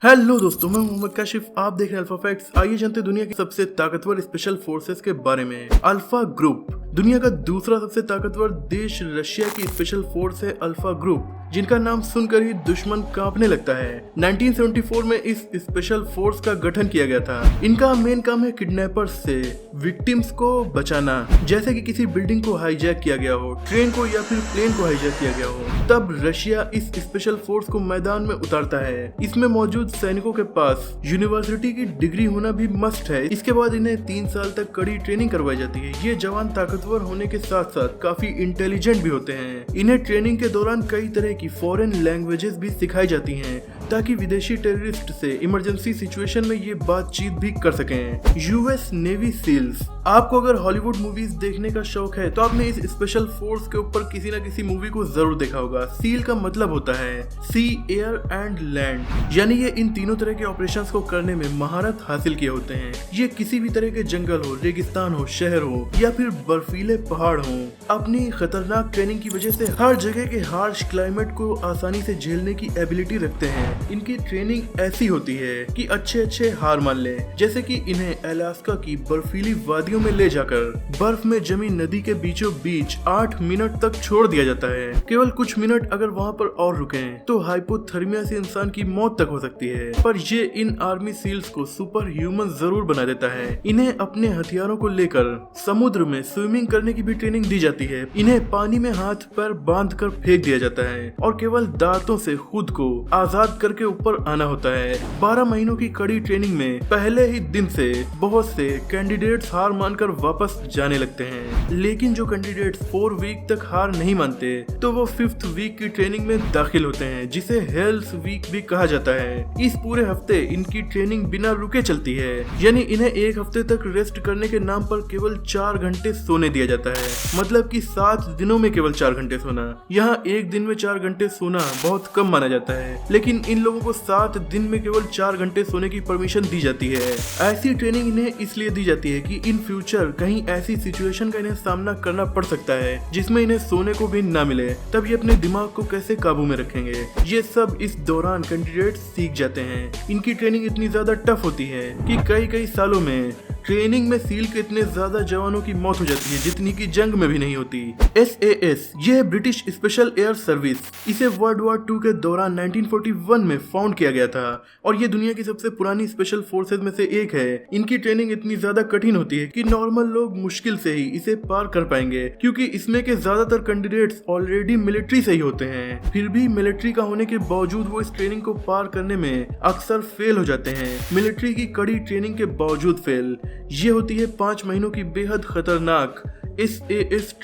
Hello दोस्तों, मैं मोहम्मद काशिफ। आप देख रहे हैं अल्फा फैक्ट्स। आइए जानते हैं दुनिया की सबसे ताकतवर स्पेशल फोर्सेस के बारे में। अल्फा ग्रुप दुनिया का दूसरा सबसे ताकतवर देश रशिया की स्पेशल फोर्स है अल्फा ग्रुप, जिनका नाम सुनकर ही दुश्मन कांपने लगता है। 1974 में इस स्पेशल फोर्स का गठन किया गया था। इनका मेन काम है किडनैपर्स से विक्टिम्स को बचाना, जैसे कि किसी बिल्डिंग को हाईजैक किया गया हो, ट्रेन को या फिर प्लेन को हाईजैक किया गया हो, तब रशिया इस स्पेशल फोर्स को मैदान में उतारता है। इसमें मौजूद सैनिकों के पास यूनिवर्सिटी की डिग्री होना भी मस्ट है। इसके बाद इन्हें 3 साल तक कड़ी ट्रेनिंग करवाई जाती है। ये जवान ताकतवर होने के साथ साथ काफी इंटेलिजेंट भी होते हैं। इन्हें ट्रेनिंग के दौरान कई तरह की फॉरेन लैंग्वेजेस भी सिखाई जाती हैं, ताकि विदेशी टेररिस्ट से इमरजेंसी सिचुएशन में ये बातचीत भी कर सकें। US Navy SEALs. आपको अगर हॉलीवुड मूवीज देखने का शौक है तो आपने इस स्पेशल फोर्स के ऊपर किसी न किसी मूवी को जरूर देखा होगा। सील का मतलब होता है सी, एयर एंड लैंड, यानी ये इन तीनों तरह के ऑपरेशंस को करने में महारत हासिल किए होते हैं। ये किसी भी तरह के जंगल हो, रेगिस्तान हो, शहर हो या फिर बर्फीले पहाड़ हो, अपनी खतरनाक ट्रेनिंग की वजह से हर जगह के हार्श क्लाइमेट को आसानी से झेलने की एबिलिटी रखते हैं। इनकी ट्रेनिंग ऐसी होती है कि अच्छे हार मान ले, जैसे कि इन्हें अलास्का की बर्फीली वादियों में ले जाकर बर्फ में जमी नदी के बीचों बीच 8 मिनट तक छोड़ दिया जाता है। केवल कुछ मिनट अगर वहाँ पर और रुकें तो हाइपोथर्मिया से इंसान की मौत तक हो सकती है। पर ये इन आर्मी सील्स को सुपर ह्यूमन जरूर बना देता है। इन्हें अपने हथियारों को लेकर समुद्र में स्विमिंग करने की भी ट्रेनिंग दी जाती है। इन्हें पानी में हाथ पैर बांध कर फेंक दिया जाता है और केवल दांतों से खुद को आजाद करके ऊपर आना होता है। 12 महीनों की कड़ी ट्रेनिंग में पहले ही दिन से बहुत से कैंडिडेट्स हार मानकर वापस जाने लगते हैं, लेकिन जो कैंडिडेट्स 4 वीक तक हार नहीं मानते तो वो 5th वीक की ट्रेनिंग में दाखिल होते हैं, जिसे हेल्स वीक भी कहा जाता है। इस पूरे हफ्ते इनकी ट्रेनिंग बिना रुके चलती है, यानी इन्हें एक हफ्ते तक रेस्ट करने के नाम पर केवल 4 घंटे सोने दिया जाता है। मतलब कि 7 दिनों में केवल 4 घंटे सोना। यहाँ एक दिन में 4 घंटे सोना बहुत कम माना जाता है, लेकिन इन लोगों को 7 दिन में केवल 4 घंटे सोने की परमिशन दी जाती है। ऐसी ट्रेनिंग इन्हें इसलिए दी जाती है कि इन फ्यूचर कहीं ऐसी सिचुएशन का इन्हें सामना करना पड़ सकता है जिसमें इन्हें सोने को भी ना मिले, तब ये अपने दिमाग को कैसे काबू में रखेंगे। ये सब इस दौरान कैंडिडेट सीख जाते हैं। इनकी ट्रेनिंग इतनी ज्यादा टफ होती है कि कई सालों में ट्रेनिंग में सील के इतने ज्यादा जवानों की मौत हो जाती है जितनी की जंग में भी नहीं होती। SAS ये है ब्रिटिश स्पेशल एयर सर्विस। इसे वर्ल्ड वॉर 2 के दौरान 1941 में फाउंड किया गया था और ये दुनिया की सबसे पुरानी स्पेशल फोर्सेज में से एक है। इनकी ट्रेनिंग इतनी ज्यादा कठिन होती है कि नॉर्मल लोग मुश्किल से ही इसे पार कर पाएंगे, क्योंकि इसमें के ज्यादातर कैंडिडेट्स ऑलरेडी मिलिट्री से ही होते हैं। फिर भी मिलिट्री का होने के बावजूद वो इस ट्रेनिंग को पार करने में अक्सर फेल हो जाते हैं। मिलिट्री की कड़ी ट्रेनिंग के बावजूद फेल। ये होती है 5 महीनों की बेहद खतरनाक SAS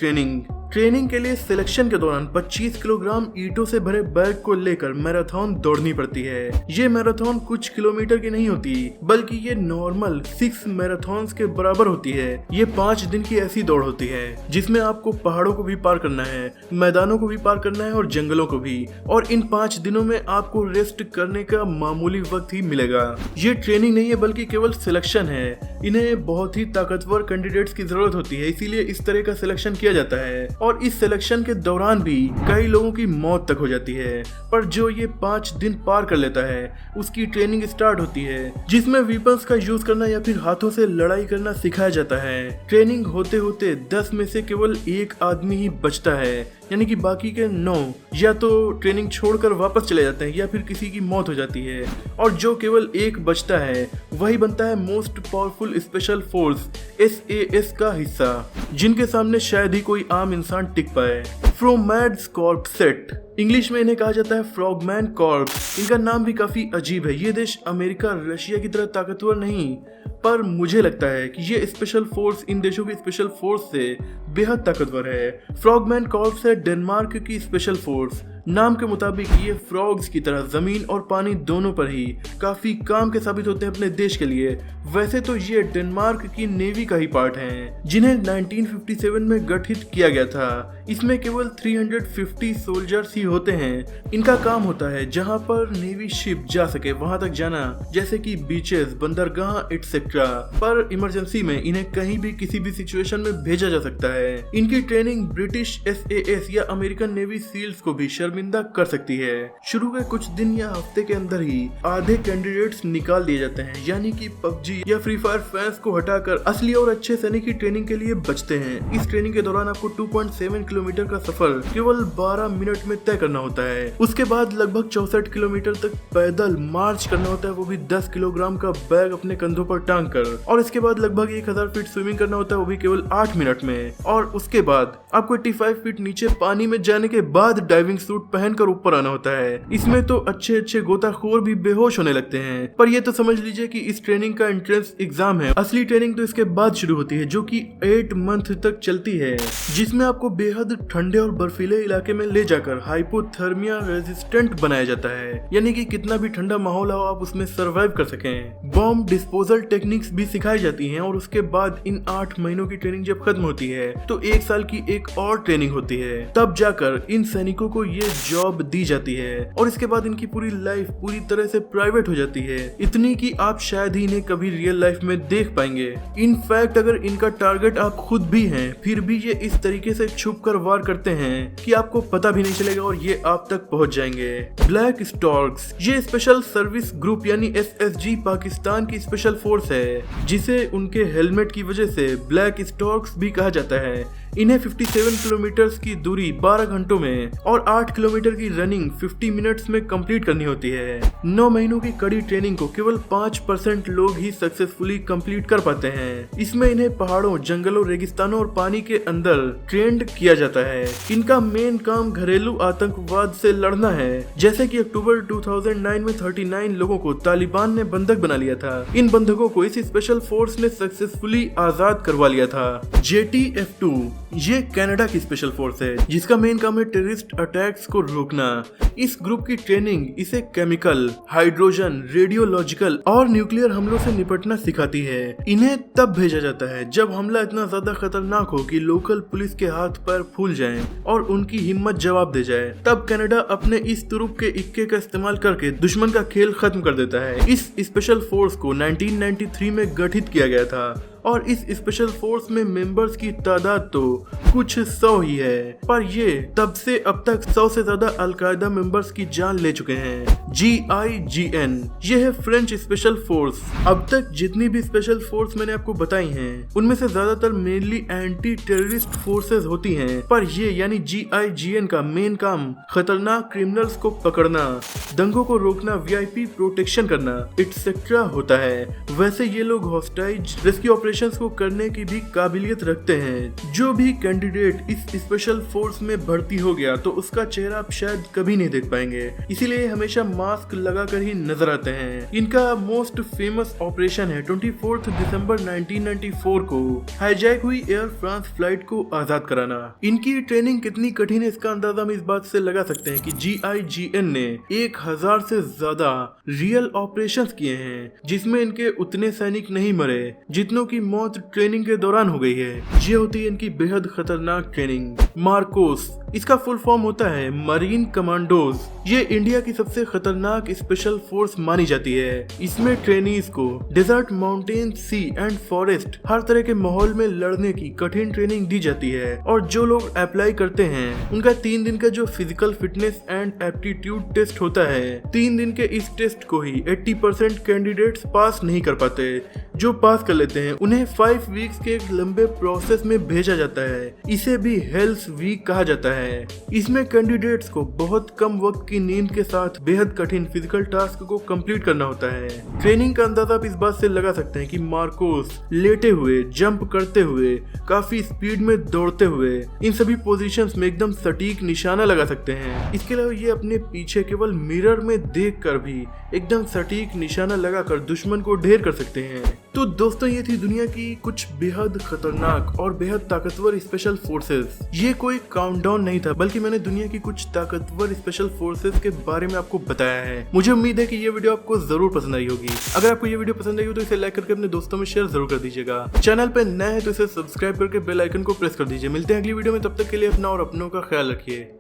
ट्रेनिंग के लिए सिलेक्शन के दौरान 25 किलोग्राम ईंटों से भरे बैग को लेकर मैराथन दौड़नी पड़ती है। ये मैराथन कुछ किलोमीटर की नहीं होती, बल्कि ये नॉर्मल 6 मैराथन्स के बराबर होती है। ये 5 दिन की ऐसी दौड़ होती है जिसमें आपको पहाड़ों को भी पार करना है, मैदानों को भी पार करना है और जंगलों को भी। और इन 5 दिनों में आपको रेस्ट करने का मामूली वक्त ही मिलेगा। ये ट्रेनिंग नहीं है बल्कि केवल सिलेक्शन है। इन्हें बहुत ही ताकतवर कैंडिडेट्स की जरूरत होती है, इसीलिए इस तरह का सिलेक्शन किया जाता है। और इस सिलेक्शन के दौरान भी कई लोगों की मौत तक हो जाती है। पर जो ये 5 दिन पार कर लेता है उसकी ट्रेनिंग स्टार्ट होती है, जिसमें वेपन्स का यूज करना या फिर हाथों से लड़ाई करना सिखाया जाता है। ट्रेनिंग होते होते 10 में से केवल 1 आदमी ही बचता है, यानी कि बाकी के 9 या तो ट्रेनिंग छोड़कर वापस चले जाते हैं या फिर किसी की मौत हो जाती है। और जो केवल 1 बचता है वही बनता है most powerful special force SAS का हिस्सा, जिनके सामने शायद ही कोई आम इंसान टिक पाए। फ्रोमैड्स कॉर्प सेट, इंग्लिश में इन्हें कहा जाता है फ्रॉगमैन कॉर्प। इनका नाम भी काफी अजीब है। ये देश अमेरिका, रशिया की तरह ताकतवर नहीं, पर मुझे लगता है कि ये स्पेशल फोर्स इन देशों की स्पेशल फोर्स से बेहद ताकतवर है। फ्रॉगमैन कॉर्प्स है डेनमार्क की स्पेशल फोर्स। नाम के मुताबिक ये फ्रॉग्स की तरह जमीन और पानी दोनों पर ही काफी काम के साबित होते हैं अपने देश के लिए। वैसे तो ये डेनमार्क की नेवी का ही पार्ट हैं, जिन्हें 1957 में गठित किया गया था। इसमें केवल 350 सोल्जर्स ही होते हैं। इनका काम होता है जहां पर नेवी शिप जा सके वहां तक जाना, जैसे कि बीचेस, बंदरगाह एटसेट्रा। पर इमरजेंसी में इन्हें कहीं भी किसी भी सिचुएशन में भेजा जा सकता है। इनकी ट्रेनिंग ब्रिटिश SAS या अमेरिकन नेवी सील्स को भी शर्मिंदा कर सकती है। शुरू के कुछ दिन या हफ्ते के अंदर ही आधे कैंडिडेट्स निकाल दिए जाते हैं, यानी कि पबजी या फ्री फायर फैंस को हटाकर असली और अच्छे सैनिक की ट्रेनिंग के लिए बचते हैं। इस ट्रेनिंग के दौरान आपको 2.7 किलोमीटर का सफर केवल 12 मिनट में तय करना होता है। उसके बाद लगभग 64 किलोमीटर तक पैदल मार्च करना होता है, वो भी 10 किलोग्राम का बैग अपने कंधों पर टांग कर। और इसके बाद लगभग 1000 फीट स्विमिंग करना होता है, वो भी केवल 8 मिनट में। और उसके बाद आपको 85 फीट नीचे पानी में जाने के बाद डाइविंग सूट पहनकर ऊपर आना होता है। इसमें तो अच्छे गोताखोर भी बेहोश होने लगते हैं। पर ये तो समझ लीजिए कि इस ट्रेनिंग का एंट्रेंस एग्जाम है। असली ट्रेनिंग तो इसके बाद शुरू होती है, जो कि 8 मंथ तक चलती है, जिसमें आपको बेहद ठंडे और बर्फीले इलाके में ले जाकर हाइपोथर्मिया रेजिस्टेंट बनाया जाता है, यानी कि कितना भी ठंडा माहौल हो आप उसमें सरवाइव कर सकें। बॉम्ब डिस्पोजल टेक्निक्स भी सिखाई जाती हैं। और उसके बाद इन 8 महीनों की ट्रेनिंग जब खत्म होती है तो 1 साल की एक और ट्रेनिंग होती है। तब जाकर इन सैनिकों को ये जॉब दी जाती है और इसके बाद इनकी पूरी लाइफ पूरी तरह से प्राइवेट हो जाती है, इतनी कि आप शायद ही इन्हें कभी रियल लाइफ में देख पाएंगे। इनफैक्ट अगर इनका टारगेट आप खुद भी हैं, फिर भी ये इस तरीके से छुप कर वार करते हैं कि आपको पता भी नहीं चलेगा और ये आप तक पहुंच जाएंगे। ब्लैक स्टॉर्क्स ये स्पेशल सर्विस ग्रुप यानी SSG पाकिस्तान की स्पेशल फोर्स है, जिसे उनके हेलमेट की वजह से ब्लैक स्टॉर्क्स भी कहा जाता है। इन्हें 57 किलोमीटर की दूरी 12 घंटों में और 8 किलोमीटर की रनिंग 50 मिनट्स में कंप्लीट करनी होती है। 9 महीनों की कड़ी ट्रेनिंग को केवल 5% लोग ही सक्सेसफुली कंप्लीट कर पाते हैं। इसमें इन्हें पहाड़ों, जंगलों, रेगिस्तानों और पानी के अंदर ट्रेंड किया जाता है। इनका मेन काम घरेलू आतंकवाद से लड़ना है, जैसे कि अक्टूबर 2009 में 39 लोगों को तालिबान ने बंधक बना लिया था। इन बंधकों को इस स्पेशल फोर्स ने सक्सेसफुली आजाद करवा लिया था। JTF2 ये कनाडा की स्पेशल फोर्स है, जिसका मेन काम है टेररिस्ट अटैक्स को रोकना। इस ग्रुप की ट्रेनिंग इसे केमिकल, हाइड्रोजन, रेडियोलॉजिकल और न्यूक्लियर हमलों से निपटना सिखाती है। इन्हें तब भेजा जाता है जब हमला इतना ज्यादा खतरनाक हो कि लोकल पुलिस के हाथ पैर फूल जाएं और उनकी हिम्मत जवाब दे जाए। तब कनाडा अपने इस तुरुप के इक्के का इस्तेमाल करके दुश्मन का खेल खत्म कर देता है। इस स्पेशल फोर्स को 1993 में गठित किया गया था और इस स्पेशल फोर्स में मेंबर्स की तादाद तो कुछ 100 ही है, पर ये तब से अब तक 100 से ज्यादा अलकायदा मेंबर्स की जान ले चुके हैं। GIGN ये है फ्रेंच स्पेशल फोर्स। अब तक जितनी भी स्पेशल फोर्स मैंने आपको बताई हैं, उनमें से ज्यादातर मेनली एंटी टेररिस्ट फोर्सेस होती हैं, पर ये यानी GIGN का मेन काम खतरनाक क्रिमिनल्स को पकड़ना, दंगों को रोकना, VIP प्रोटेक्शन करना एक्सेट्रा होता है। वैसे ये लोग हॉस्टाइज रेस्क्यू ऑपरेशंस को करने की भी काबिलियत रखते हैं। जो भी कैंडिडेट इस स्पेशल फोर्स में भर्ती हो गया तो उसका चेहरा आप शायद कभी नहीं देख पाएंगे, इसीलिए हमेशा मास्क लगाकर ही नजर आते हैं। इनका मोस्ट फेमस ऑपरेशन है 24 दिसंबर 1994 को हाईजैक हुई एयर फ्रांस फ्लाइट को आजाद कराना। इनकी ट्रेनिंग कितनी कठिन है इसका अंदाजा हम इस बात से लगा सकते हैं कि GIGN ने 1000 से ज्यादा रियल ऑपरेशंस किए हैं, जिसमें इनके उतने सैनिक नहीं मरे जितनों की मौत ट्रेनिंग के दौरान हो गई है। ये होती है इनकी बेहद खतरनाक ट्रेनिंग। मार्कोस इसका फुल फॉर्म होता है मरीन कमांडोज। ये इंडिया की सबसे खतरनाक स्पेशल फोर्स मानी जाती है। इसमें ट्रेनीज को desert, mountain, sea and forest हर तरह के माहौल में लड़ने की कठिन ट्रेनिंग दी जाती है। और जो लोग अप्लाई करते हैं उनका 3 दिन का जो physical fitness and aptitude test होता है, 3 दिन के इस टेस्ट को ही 80% कैंडिडेट्स पास नहीं कर पाते। जो पास कर लेते हैं उन्हें 5 वीक्स के एक लंबे प्रोसेस में भेजा जाता है। इसे भी हेल्थ वीक कहा जाता है। इसमें कैंडिडेट्स को बहुत कम वक्त की नींद के साथ बेहद कठिन फिजिकल टास्क को कंप्लीट करना होता है। ट्रेनिंग का अंदाजा आप इस बात से लगा सकते हैं कि मार्कोस लेटे हुए, जंप करते हुए, काफी स्पीड में दौड़ते हुए, इन सभी पोजीशंस में एकदम सटीक निशाना लगा सकते हैं। इसके अलावा ये अपने पीछे केवल मिरर में देखकर भी एकदम सटीक निशाना लगाकर दुश्मन को ढेर कर सकते हैं। तो दोस्तों ये थी दुनिया की कुछ बेहद खतरनाक और बेहद ताकतवर स्पेशल फोर्सेस। ये कोई काउंटडाउन नहीं था, बल्कि मैंने दुनिया की कुछ ताकतवर स्पेशल फोर्सेस के बारे में आपको बताया है। मुझे उम्मीद है कि ये वीडियो आपको जरूर पसंद आई होगी। अगर आपको ये वीडियो पसंद आई हो तो इसे लाइक करके अपने दोस्तों में शेयर जरूर कर दीजिएगा। चैनल पे नए हैं तो इसे सब्सक्राइब करके बेल आइकन को प्रेस कर दीजिए। मिलते हैं अगली वीडियो में, तब तक के लिए अपना और अपनों का ख्याल रखिए।